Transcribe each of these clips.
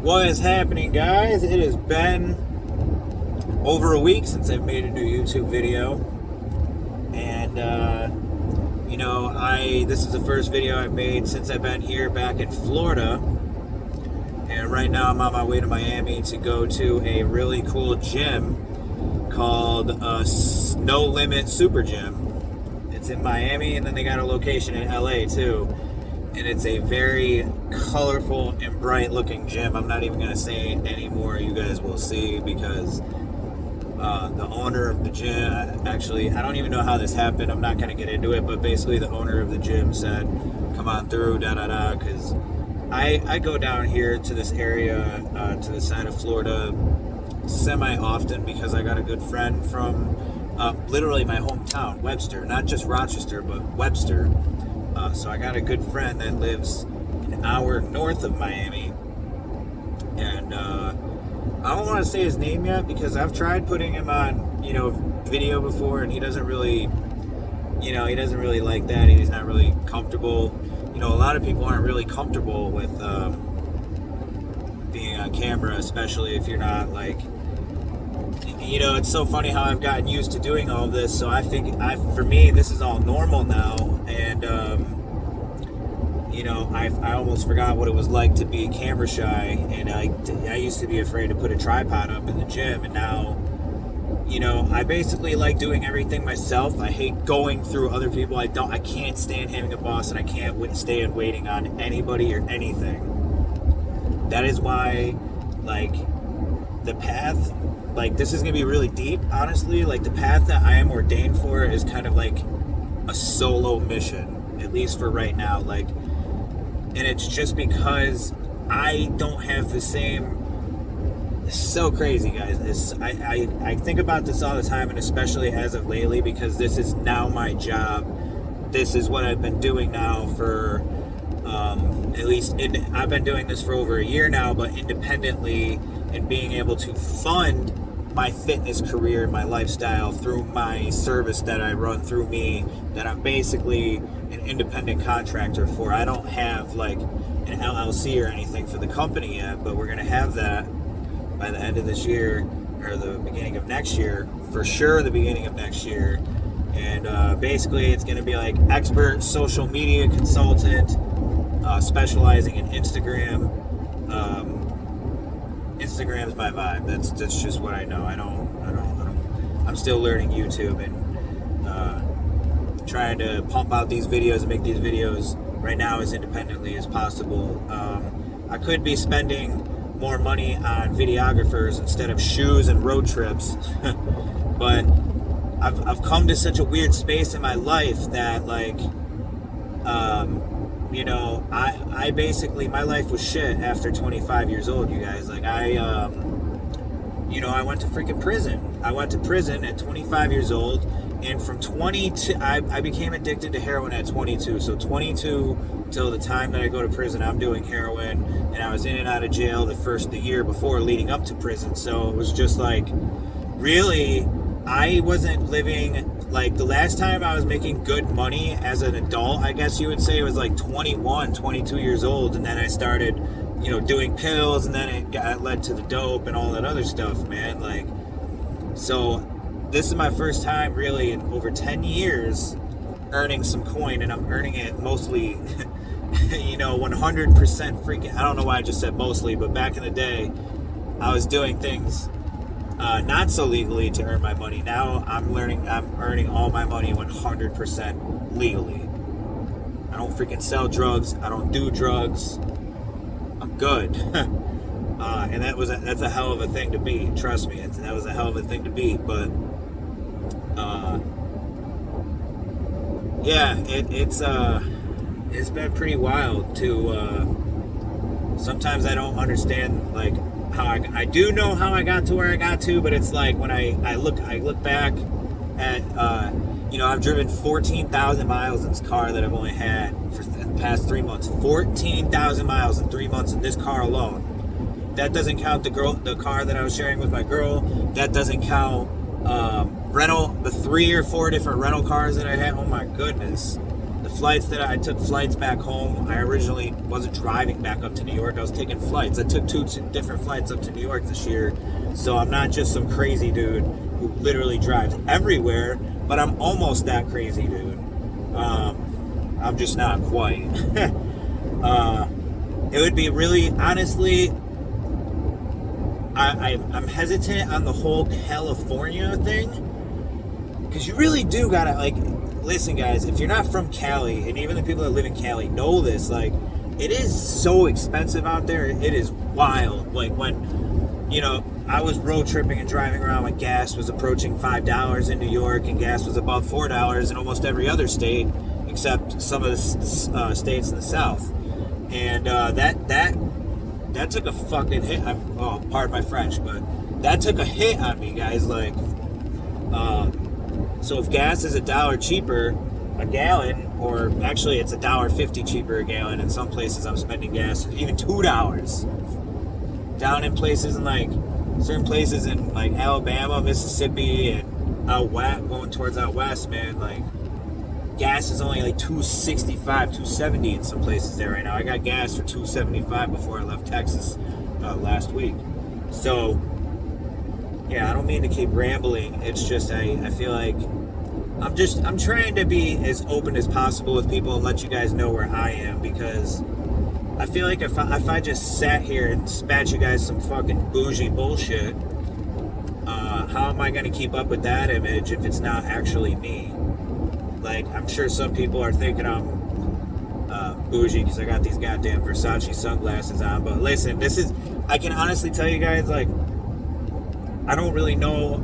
What is happening, guys? It has been over a week since I've made a new YouTube video, and this is the first video I've made since I've been here back in Florida. And right now I'm on my way to Miami to go to a really cool gym called No Limit Super Gym. It's in Miami, and then they got a location in LA too. And it's a very colorful and bright looking gym. I'm not even going to say anymore. You guys will see, because the owner of the gym, actually, I don't even know how this happened. I'm not going to get into it, but basically the owner of the gym said, come on through, da-da-da, because I go down here to this area, to the side of Florida, semi-often, because I got a good friend from literally my hometown, Webster. Not just Rochester, but Webster. So I got a good friend that lives an hour north of Miami, and I don't want to say his name yet, because I've tried putting him on, video before, and he doesn't really like that. He's not really comfortable. A lot of people aren't really comfortable with being on camera, especially if you're not it's so funny how I've gotten used to doing all of this. So I think for me, this is all normal now. And, I almost forgot what it was like to be camera shy. And I used to be afraid to put a tripod up in the gym. And now, I basically like doing everything myself. I hate going through other people. I can't stand having a boss, and I can't stand waiting on anybody or anything. That is why, the path, this is going to be really deep, honestly. The path that I am ordained for is kind of like a solo mission, at least for right now. And it's just because I don't have the same... It's so crazy, guys. I think about this all the time, and especially as of lately, because this is now my job. This is what I've been doing now for... I've been doing this for over a year now, but independently, and being able to fund my fitness career and my lifestyle through my service that I run through me, that I'm basically an independent contractor for. I don't have an LLC or anything for the company yet, but we're going to have that by the end of this year, or the beginning of next year, for sure the beginning of next year. And basically it's going to be expert social media consultant, specializing in Instagram. Instagram's my vibe. That's just what I know. I'm still learning YouTube and trying to pump out these videos and make these videos right now as independently as possible. I could be spending more money on videographers instead of shoes and road trips, but I've come to such a weird space in my life that I basically, my life was shit after 25 years old, you guys. I went to freaking prison. I went to prison at 25 years old, and from 22, I became addicted to heroin at 22. So 22 till the time that I go to prison, I'm doing heroin, and I was in and out of jail the year before leading up to prison. So it was just really, I wasn't living... the last time I was making good money as an adult, I guess you would say, was 21, 22 years old. And then I started, doing pills, and then it led to the dope and all that other stuff, man. So this is my first time really in over 10 years earning some coin, and I'm earning it mostly, 100% freaking, I don't know why I just said mostly, but back in the day, I was doing things not so legally to earn my money. Now I'm earning all my money 100% legally. I don't freaking sell drugs. I don't do drugs. I'm good. And that's a hell of a thing to be. Trust me, that was a hell of a thing to be. But it's been pretty wild to. Sometimes I don't understand how I do know how I got to where I got to, but it's when I look back at I've driven 14,000 miles in this car that I've only had for the past 3 months. 14,000 miles in 3 months in this car alone. That doesn't count the car that I was sharing with my girl. That doesn't count the 3 or 4 different rental cars that I had. Oh my goodness. The flights that I took flights back home. I originally wasn't driving back up to New York. I was taking flights. I took two different flights up to New York this year. So I'm not just some crazy dude who literally drives everywhere, but I'm almost that crazy dude. I'm just not quite. It would be really, honestly, I'm hesitant on the whole California thing, because you really do gotta, like, listen guys, if you're not from Cali, and even the people that live in Cali know this, like, it is so expensive out there. It is wild. Like, when, you know, I was road tripping and driving around when gas was approaching $5 in New York, and gas was about $4 in almost every other state except some of the states in the South. And that took a fucking hit. Pardon my French, but that took a hit on me, guys. Like, so if gas is $1 cheaper a gallon, or actually it's $1.50 cheaper a gallon, in some places I'm spending gas even $2. Down in places in, like, certain places in, like, Alabama, Mississippi, and out west, going towards out west, man, like, gas is only like $2.65, $2.70 in some places there right now. I got gas for $2.75 before I left Texas last week. So, yeah, I don't mean to keep rambling. It's just I feel like I'm trying to be as open as possible with people and let you guys know where I am, because I feel like if I just sat here and spat you guys some fucking bougie bullshit, how am I going to keep up with that image if it's not actually me? Like, I'm sure some people are thinking I'm bougie because I got these goddamn Versace sunglasses on. But listen, I can honestly tell you guys, like, I don't really know.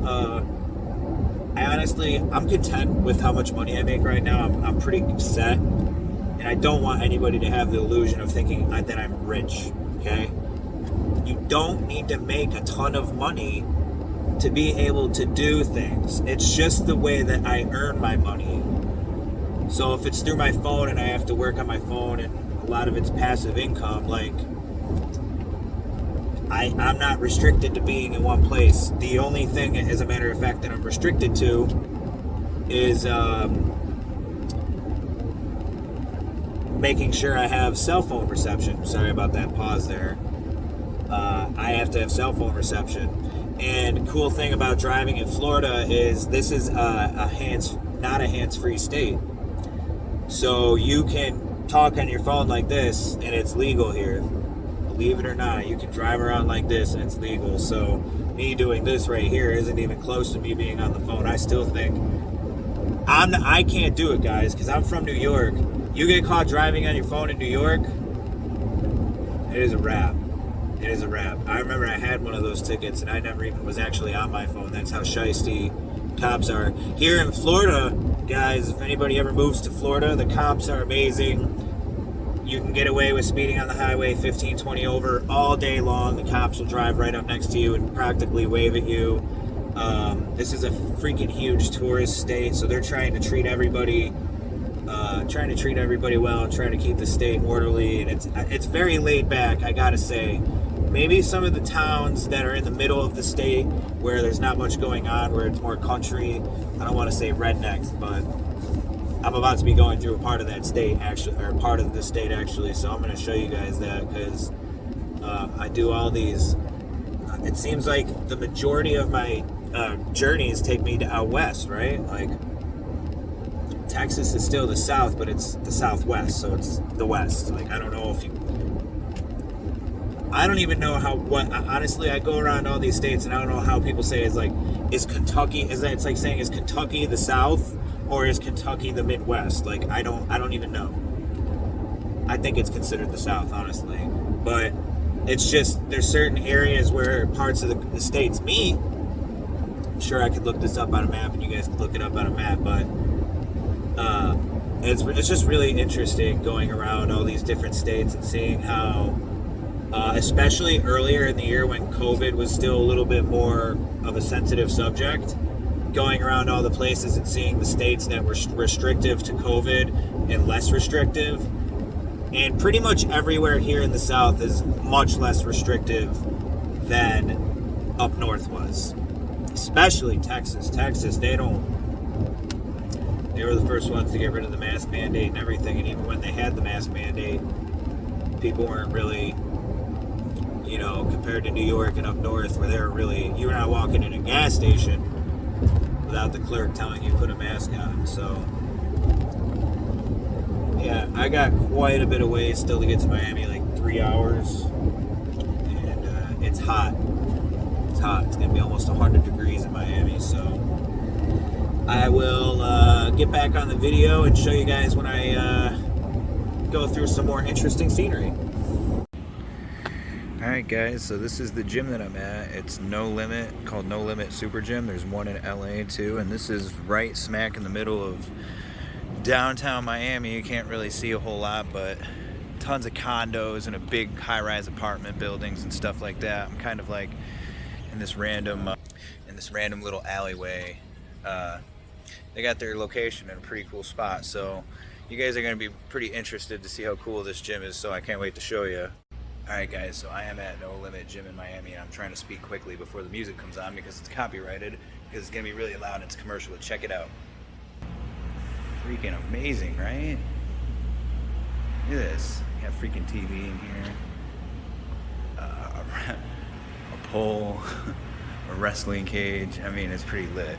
I'm content with how much money I make right now. I'm pretty set. And I don't want anybody to have the illusion of thinking that I'm rich, okay? You don't need to make a ton of money to be able to do things. It's just the way that I earn my money. So if it's through my phone and I have to work on my phone and a lot of it's passive income, like, I'm not restricted to being in one place. The only thing, as a matter of fact, that I'm restricted to is making sure I have cell phone reception. Sorry about that pause there. I have to have cell phone reception. And cool thing about driving in Florida is this is not a hands-free state. So you can talk on your phone like this, and it's legal here. Believe it or not, you can drive around like this, and it's legal. So me doing this right here isn't even close to me being on the phone. I still think I can't do it, guys, because I'm from New York. You get caught driving on your phone in New York, it is a wrap. It is a wrap. I remember I had one of those tickets, and I never even was actually on my phone. That's how shiesty cops are. Here in Florida, guys, if anybody ever moves to Florida, the cops are amazing. You can get away with speeding on the highway 15, 20 over all day long. The cops will drive right up next to you and practically wave at you. This is a freaking huge tourist state, so they're trying to treat everybody well and trying to keep the state orderly. And it's very laid back, I gotta say. Maybe some of the towns that are in the middle of the state where there's not much going on, where it's more country, I don't want to say rednecks, but I'm about to be going through a part of that state, actually, or part of the state, actually, so I'm going to show you guys that, because I do all these. It seems like the majority of my journeys take me to out west, right? Like, Texas is still the south, but it's the southwest, so it's the west. Like, I don't know if you... I don't even know honestly, I go around all these states and I don't know how people say it's like, is Kentucky, it's like saying, is Kentucky the South or is Kentucky the Midwest? Like, I don't even know. I think it's considered the South, honestly. But it's just, there's certain areas where parts of the states meet. I'm sure I could look this up on a map and you guys could look it up on a map, but it's just really interesting going around all these different states and seeing how especially earlier in the year when COVID was still a little bit more of a sensitive subject, going around all the places and seeing the states that were restrictive to COVID and less restrictive. And pretty much everywhere here in the South is much less restrictive than up north was. Especially Texas. Texas, they They were the first ones to get rid of the mask mandate and everything. And even when they had the mask mandate, people weren't really, you know, compared to New York and up north, where they're really, you're not walking in a gas station without the clerk telling you to put a mask on. So, yeah, I got quite a bit of ways still to get to Miami, like 3 hours. And it's hot. It's hot. It's going to be almost 100 degrees in Miami. So, I will get back on the video and show you guys when I go through some more interesting scenery. Alright guys, so this is the gym that I'm at. It's No Limit, called No Limit Super Gym. There's one in LA too, and this is right smack in the middle of downtown Miami. You can't really see a whole lot, but tons of condos and a big high-rise apartment buildings and stuff like that. I'm kind of like in this random little alleyway. They got their location in a pretty cool spot, so you guys are going to be pretty interested to see how cool this gym is, so I can't wait to show you. Alright guys, so I am at No Limit Gym in Miami, and I'm trying to speak quickly before the music comes on because it's copyrighted, because it's going to be really loud and it's commercial. Check it out. Freaking amazing, right? Look at this. You got freaking TV in here. A pole. A wrestling cage. I mean, it's pretty lit.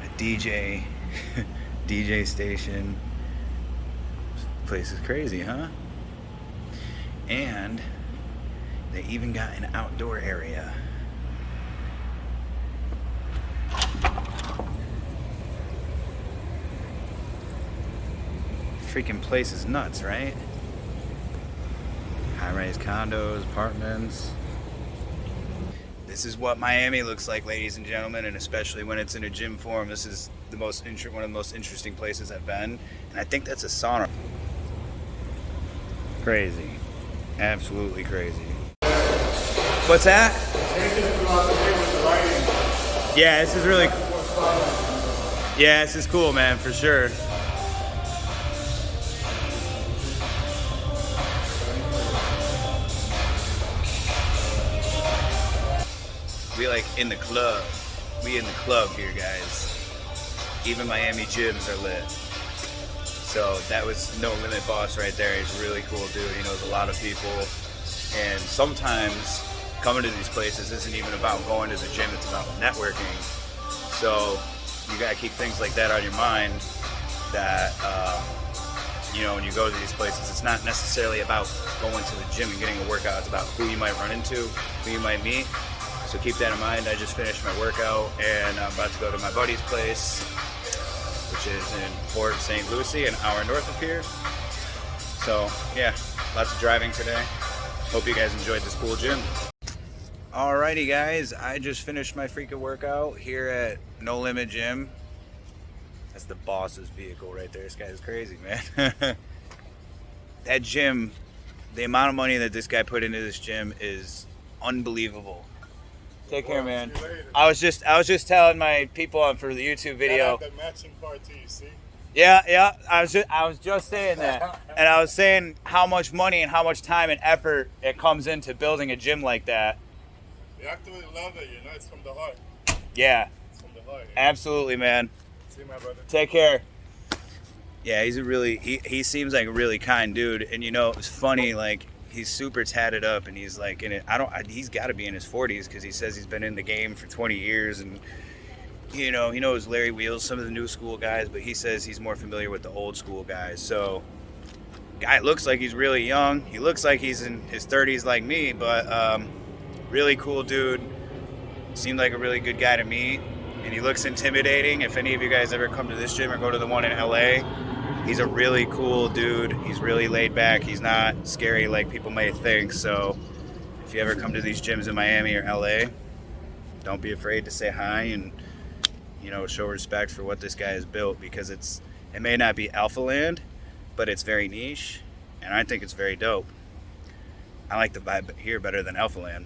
A DJ. DJ station. This place is crazy, huh? And they even got an outdoor area. Freaking place is nuts, right? High-rise condos, apartments. This is what Miami looks like, ladies and gentlemen, and especially when it's in a gym form. This is the one of the most interesting places I've been, and I think that's a sauna. Crazy. Absolutely crazy. What's that? Yeah, this is really. Yeah, this is cool, man, for sure. We like in the club. We in the club here, guys. Even Miami gyms are lit. So that was No Limit Boss right there. He's a really cool dude. He knows a lot of people. And sometimes coming to these places isn't even about going to the gym, it's about networking. So you gotta keep things like that on your mind, that you know, when you go to these places, it's not necessarily about going to the gym and getting a workout. It's about who you might run into, who you might meet. So keep that in mind. I just finished my workout and I'm about to go to my buddy's place, which is in Port St. Lucie, an hour north of here. So yeah, lots of driving today. Hope you guys enjoyed this cool gym. Alrighty guys, I just finished my freaking workout here at No Limit Gym. That's the boss's vehicle right there. This guy is crazy, man. That gym, the amount of money that this guy put into this gym is unbelievable. Take care, man. I was just telling my people on for the YouTube video. The matching party, you see? Yeah. I was just saying that, and I was saying how much money and how much time and effort it comes into building a gym like that. You have to love it, you know. It's from the heart. Yeah. It's from the heart. Absolutely, man. See, my brother. Take care. Yeah, he's a really he seems like a really kind dude, and you know, it was funny, like. He's super tatted up, and he's like in it. He's got to be in his 40s because he says he's been in the game for 20 years, and you know he knows Larry Wheels, some of the new school guys, but he says he's more familiar with the old school guys. So, guy looks like he's really young. He looks like he's in his 30s like me, but really cool dude. Seemed like a really good guy to meet, and he looks intimidating. If any of you guys ever come to this gym or go to the one in LA. He's a really cool dude. He's really laid back. He's not scary like people may think. So if you ever come to these gyms in Miami or LA, don't be afraid to say hi and, you know, show respect for what this guy has built, because it may not be Alpha Land, but it's very niche, and I think it's very dope. I like the vibe here better than Alpha Land.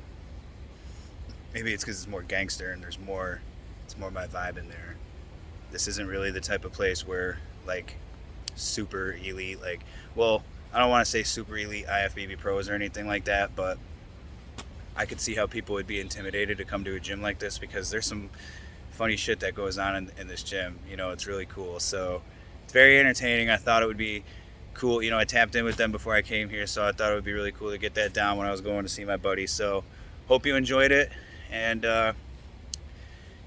Maybe it's because it's more gangster and it's more my vibe in there. This isn't really the type of place where, like, super elite, like, well, I don't want to say super elite IFBB pros or anything like that, but I could see how people would be intimidated to come to a gym like this, because there's some funny shit that goes on in this gym. You know, it's really cool. So it's very entertaining. I thought it would be cool. You know, I tapped in with them before I came here, so I thought it would be really cool to get that down when I was going to see my buddy. So hope you enjoyed it. And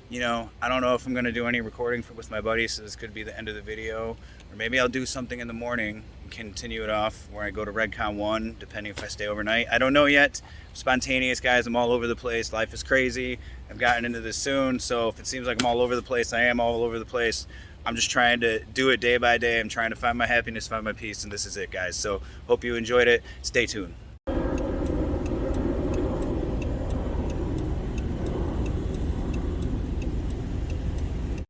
you know, I don't know if I'm going to do any recording with my buddy, so this could be the end of the video. Or maybe I'll do something in the morning and continue it off where I go to Redcon 1, depending if I stay overnight. I don't know yet. I'm spontaneous, guys. I'm all over the place. Life is crazy. I've gotten into this soon, so if it seems like I'm all over the place, I am all over the place. I'm just trying to do it day by day. I'm trying to find my happiness, find my peace, and this is it, guys. So hope you enjoyed it. Stay tuned.